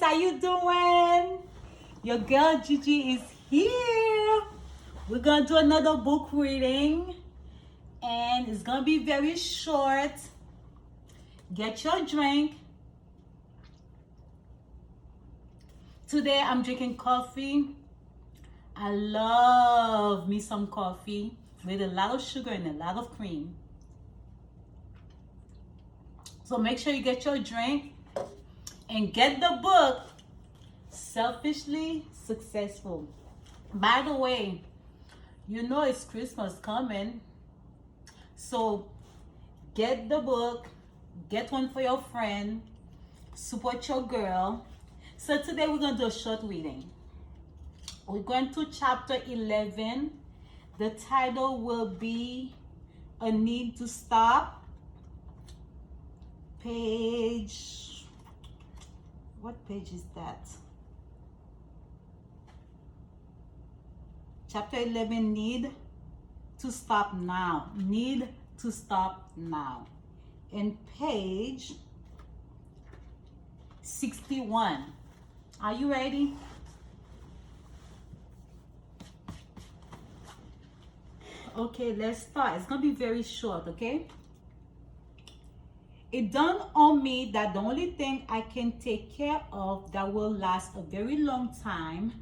how you doing? Your girl Gigi is here. We're gonna do another book reading, and it's gonna be very short. Get your drink. Today I'm drinking coffee. I love me some coffee with a lot of sugar and a lot of cream. So make sure you get your drink and get the book, Selfishly Successful. By the way, you know it's Christmas coming. So get the book, get one for your friend, support your girl. So today we're going to do a short reading. We're going to chapter 11. The title will be A Need to Stop. Page, what page is that? Chapter 11, Need to Stop Now. Need to Stop Now. And page 61. Are you ready? Okay, let's start. It's gonna be very short, okay? It dawned on me that the only thing I can take care of that will last a very long time,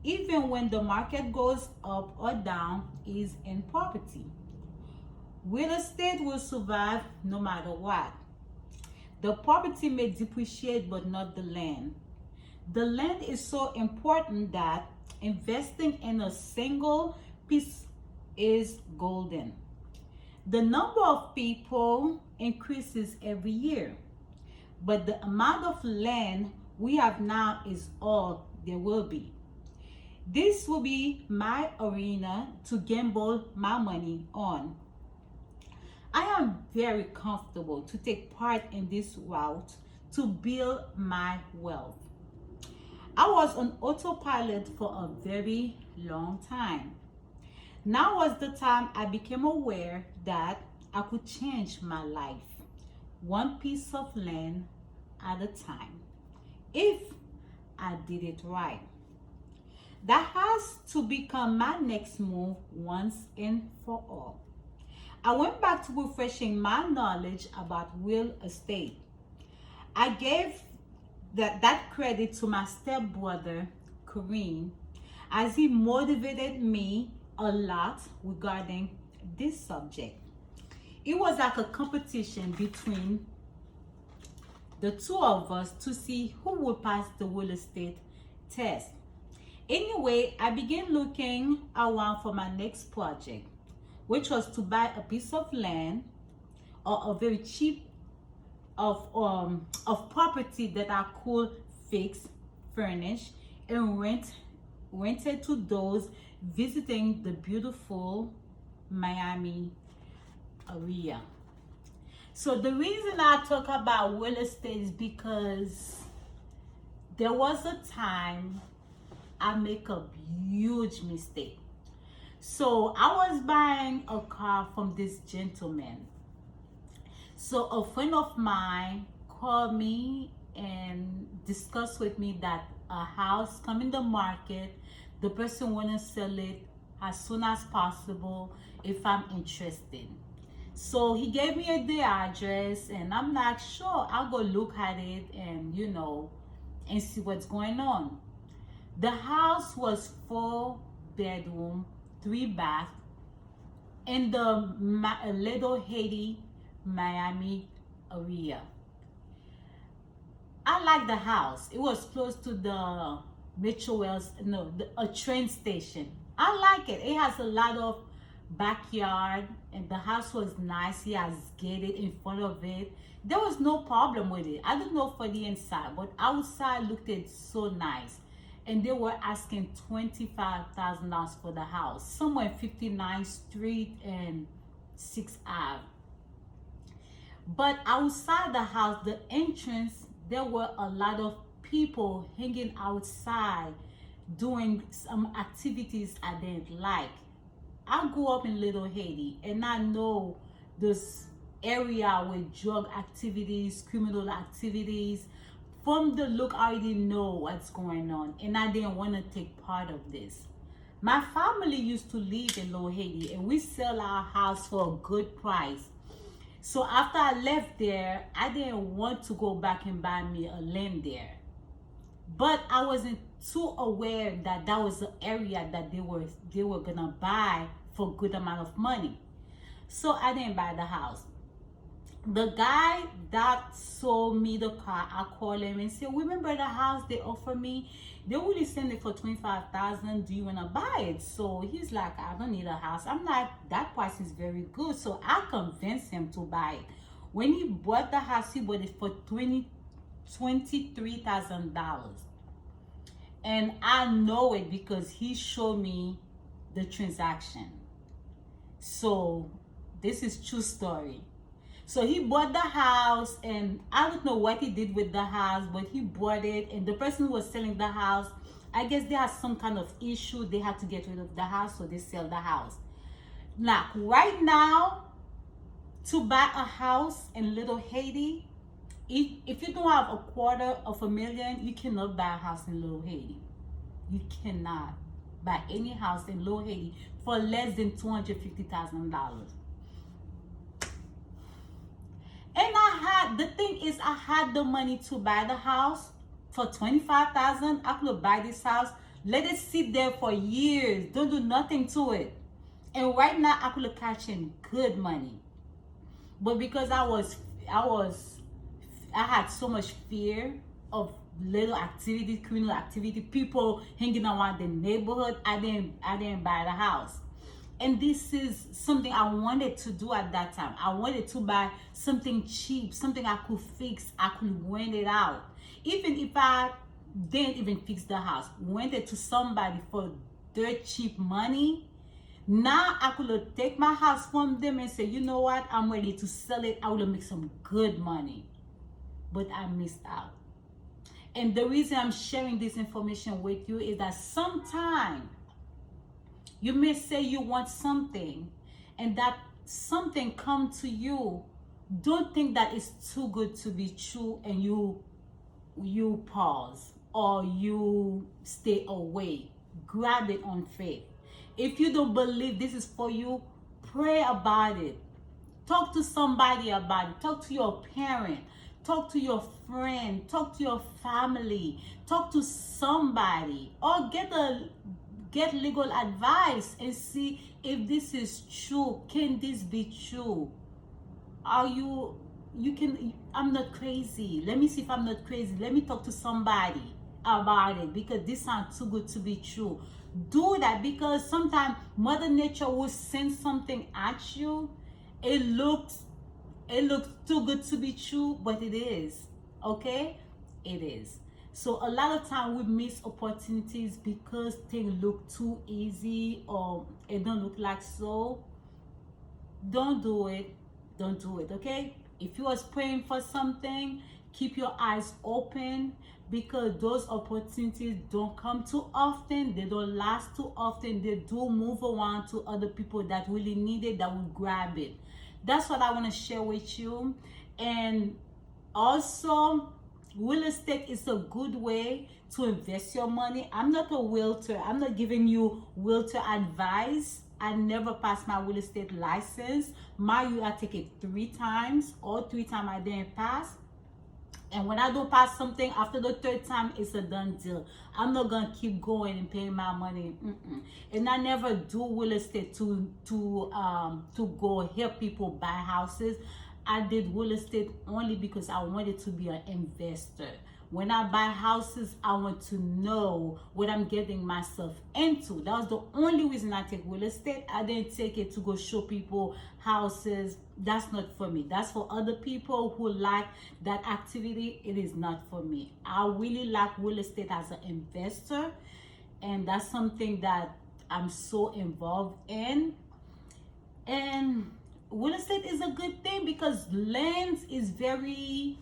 even when the market goes up or down, is in property. Real estate will survive no matter what. The property may depreciate, but not the land. The land is so important that investing in a single piece is golden. The number of people increases every year, but the amount of land we have now is all there will be. This will be my arena to gamble my money on. I am very comfortable to take part in this route to build my wealth. I was on autopilot for a very long time. Now was the time I became aware that I could change my life, one piece of land at a time, if I did it right. That has to become my next move once and for all. I went back to refreshing my knowledge about real estate. I gave that credit to my stepbrother, Kareem, as he motivated me a lot regarding this subject. It was like a competition between the two of us to see who would pass the real estate test. Anyway, I began looking around for my next project, which was to buy a piece of land or a very cheap of property that I could fix, furnish, and rented to those visiting the beautiful Miami area. So the reason I talk about real estate is because there was a time I make a huge mistake. So I was buying a car from this gentleman. So a friend of mine called me and discussed with me that a house come in the market. The person want to sell it as soon as possible if I'm interested. So he gave me the address, and I'm not sure. I'll go look at it and and see what's going on. The house was 4 bedroom, 3 bath in the Little Haiti, Miami area. I like the house. It was close to the a train station. I like it. It has a lot of backyard, and the house was nice. He has gated in front of it. There was no problem with it. I don't know for the inside, but outside looked it so nice. And they were asking $25,000 for the house, somewhere in 59th Street and 6th Ave. But outside the house, the entrance, there were a lot of people hanging outside doing some activities I didn't like. I grew up in Little Haiti, and I know this area with drug activities, criminal activities, From the look, I already know what's going on, and I didn't want to take part of this. My family used to live in Lower Haiti, and we sell our house for a good price. So after I left there, I didn't want to go back and buy me a land there. But I wasn't too aware that that was the area that they were gonna buy for good amount of money. So I didn't buy the house. The guy that sold me the car, I called him and said, remember the house they offered me? They only send it for 25,000. Do you wanna buy it? So he's like, I don't need a house. I'm like, that price is very good. So I convinced him to buy it. When he bought the house, he bought it for $23,000. And I know it because he showed me the transaction. So this is true story. So he bought the house, and I don't know what he did with the house, but he bought it, and the person who was selling the house, I guess they had some kind of issue. They had to get rid of the house, so they sell the house. Now, right now, to buy a house in Little Haiti, if you don't have $250,000, you cannot buy a house in Little Haiti. You cannot buy any house in Little Haiti for less than $250,000. And the thing is, I had the money to buy the house for $25,000. I could buy this house, let it sit there for years, don't do nothing to it. And right now I could cash in good money. But because I had so much fear of little activity, criminal activity, people hanging around the neighborhood, I didn't buy the house. And this is something I wanted to do at that time. I wanted to buy something cheap, something I could fix, I could rent it out. Even if I didn't even fix the house, rent it to somebody for dirt cheap money. Now I could take my house from them and say, you know what, I'm ready to sell it. I will make some good money. But I missed out. And the reason I'm sharing this information with you is that sometimes you may say you want something, and that something come to you. Don't think that it's too good to be true, and you pause or you stay away. Grab it on faith. If you don't believe this is for you, pray about it. Talk to somebody about it. Talk to your parent. Talk to your friend. Talk to your family. Talk to somebody, or get legal advice and see if this is true. Can this be true? I'm not crazy. Let me see if I'm not crazy. Let me talk to somebody about it, because this sounds too good to be true. Do that, because sometimes Mother Nature will send something at you. It looks too good to be true, but it is. Okay? It is. So a lot of time we miss opportunities because things look too easy, or it don't look like so. Don't do it. Don't do it, okay? If you was praying for something, keep your eyes open, because those opportunities don't come too often. They don't last too often. They do move around to other people that really need it, that will grab it. That's what I want to share with you. And also, real estate is a good way to invest your money. I'm not a realtor. I'm not giving you realtor advice. I never passed my real estate license. I take it 3 times. All 3 times I didn't pass. And when I don't pass something, after the 3rd time, it's a done deal. I'm not gonna keep going and paying my money. And I never do real estate to go help people buy houses. I did real estate only because I wanted to be an investor. When I buy houses, I want to know what I'm getting myself into. That was the only reason I take real estate. I didn't take it to go show people houses. That's not for me. That's for other people who like that activity. It is not for me. I really like real estate as an investor, and that's something that I'm so involved in. And real estate is a good thing because land is very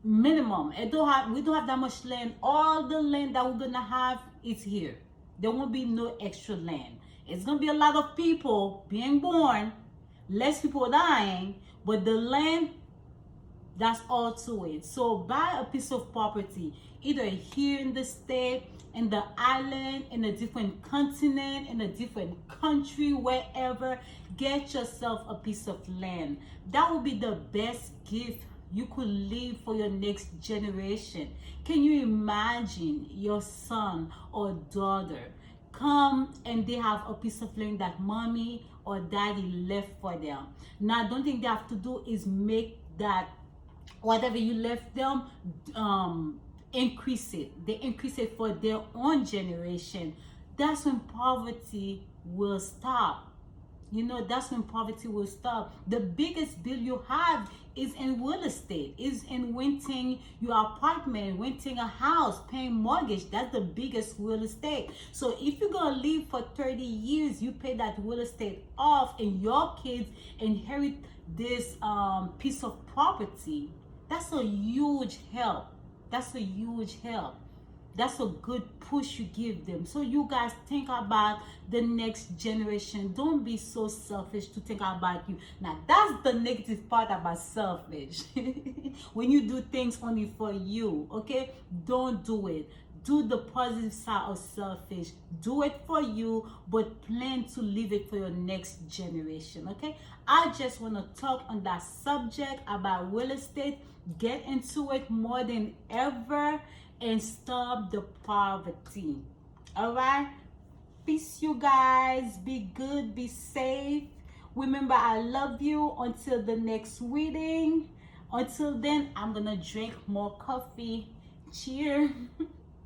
minimum. We don't have that much land. All the land that we're gonna have is here. There won't be no extra land. It's gonna be a lot of people being born, less people dying, but the land That's all to it. So buy a piece of property, either here in the state, in the island, in a different continent, in a different country, wherever. Get yourself a piece of land. That will be the best gift you could leave for your next generation. Can you imagine your son or daughter come and they have a piece of land that mommy or daddy left for them? Now, the only thing they have to do is make that whatever you left them, increase it. They increase it for their own generation. That's when poverty will stop. You know, that's when poverty will stop. The biggest bill you have is in real estate, is in renting your apartment, renting a house, paying mortgage. That's the biggest real estate. So if you're gonna live for 30 years, you pay that real estate off and your kids inherit this piece of property. That's a huge help. That's a huge help. That's a good push you give them. So you guys think about the next generation. Don't be so selfish to think about you. Now that's the negative part about selfish. When you do things only for you, okay? Don't do it. Do the positive side of selfish. Do it for you, but plan to leave it for your next generation, okay? I just want to talk on that subject about real estate. Get into it more than ever and stop the poverty. All right? Peace, you guys. Be good, be safe. Remember, I love you. Until the next reading. Until then, I'm going to drink more coffee. Cheers.